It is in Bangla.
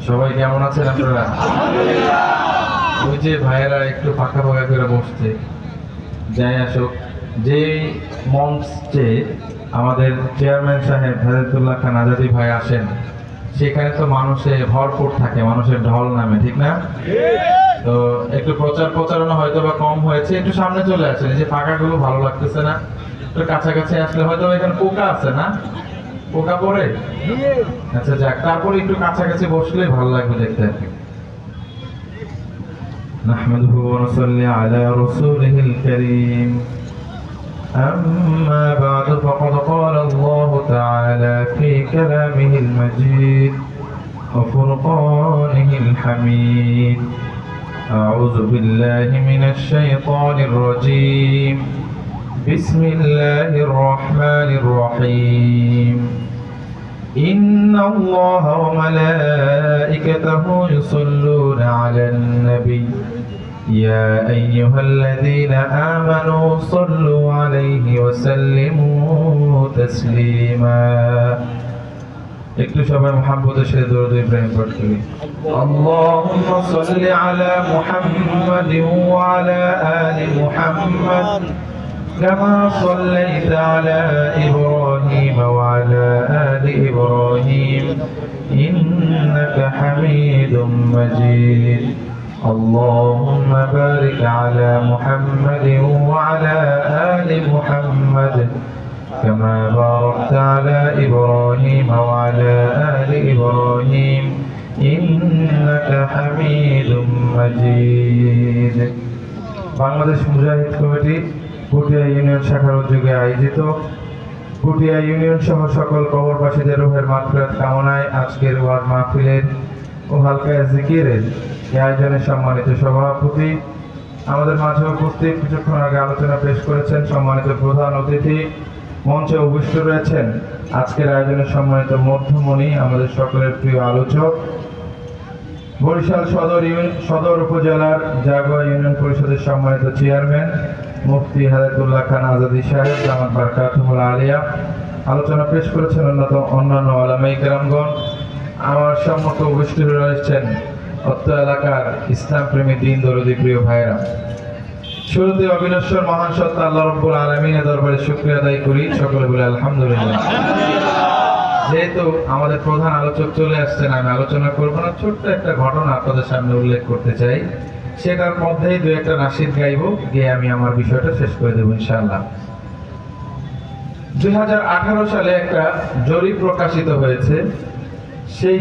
সবাই কেমন আছেন আপনারা? ওই যে ভাইয়েরা একটু ফাঁকা ফাঁকা করে বসছে, যাই আসুক। যে মঞ্চে আমাদের চেয়ারম্যান সাহেব হেদায়েতুল্লাহ খান আজাদী ভাই আসেন, সেখানে তো মানুষে ভরপুর থাকে, মানুষের ঢল নামে, ঠিক না? তো একটু প্রচারণা হয়তো বা কম হয়েছে, একটু সামনে চলে আসেন। এই যে ফাঁকাগুলো ভালো লাগতেছে না, একটু কাছাকাছি আসলে হয়তো এখানে পোকা আছে না, পোকা পড়ে। আচ্ছা যাক, তারপরে একটু কাছাকাছি বসলেই ভালো লাগবে দেখতে আর কি। নাহমাদুহু ওয়া নুসাল্লি আলা রাসূলিহিল কারীম। أما بعد فقد قال الله تعالى في كلامه المجيد وفرقانه الحميد. أعوذ بالله من الشيطان الرجيم. بسم الله الرحمن الرحيم. إن الله وملائكته يصلون على النبي يا أيها الذين آمنوا صلوا عليه وسلموا تسليما. একটু সবাই মুহাম্মদের সাথে দরুদ ইব্রাহিম পাঠ করি। আল্লাহুম্মা সাল্লি আলা মুহাম্মাদিন ওয়া আলা আলি মুহাম্মাদ কামা সাল্লাইতা আলা ইব্রাহিম ওয়া আলা আলি ইব্রাহিম ইন্নাকা হামিদুম মাজিদ। اللهم بارك على محمد وعلى آل محمد كما باركت على إبراهيم وعلى آل إبراهيم إنك حميد مجيد. বাংলাদেশ মুজাহিদ কমিটি পুটিয়া ইউনিয়ন শাখার উদ্যোগে আয়োজিত পুটিয়া ইউনিয়ন সহ সকল কবরবাসীদের রূহের মাগফিরাত কামনায় আজকের ওয়াজ মাহফিলের ও হালকা জিকিরের আয়োজনের সম্মানিত সভাপতি আমাদের মাঝে উপস্থিত, কিছুক্ষণ আগে আলোচনা পেশ করেছেন সম্মানিত প্রধান অতিথি, মঞ্চে উপবিষ্ট রয়েছেন আজকের আয়োজনের সম্মানিত মধ্যমণি, আমাদের সকলের প্রিয় আলোচক, বরিশাল সদর উপজেলার জাগোয়া ইউনিয়ন পরিষদের সম্মানিত চেয়ারম্যান মুফতি হেদায়েতুল্লাহ খান আজাদী সাহেব জামাত বারকাতুহুল আলিয়া। আলোচনা পেশ করেছেন অন্যান্য ওলামায়ে কেরামগণ। আমার সম্মুখে উপস্থিত রয়েছেন অত্র এলাকার ইসলাম প্রেমী দিন দরদি প্রিয় ভাইরা। শুরুতে অবিনশ্বর মহান সত্তা আল্লাহ রাব্বুল আলামিনের দরবারে শুকরিয়া আদায় করি, সকলে বলে আলহামদুলিল্লাহ। যেহেতু আমাদের প্রধান আলোচক চলে আসছেন, আমি আলোচনা করব না, ছোট্ট একটা ঘটনা আপনাদের সামনে উল্লেখ করতে চাই। সেটার মধ্যেই দু একটা নাশিদ গাইব, গিয়ে আমি আমার বিষয়টা শেষ করে দেবো ইনশাআল্লাহ। 2018 সালে একটা জরিপ প্রকাশিত হয়েছে। সেই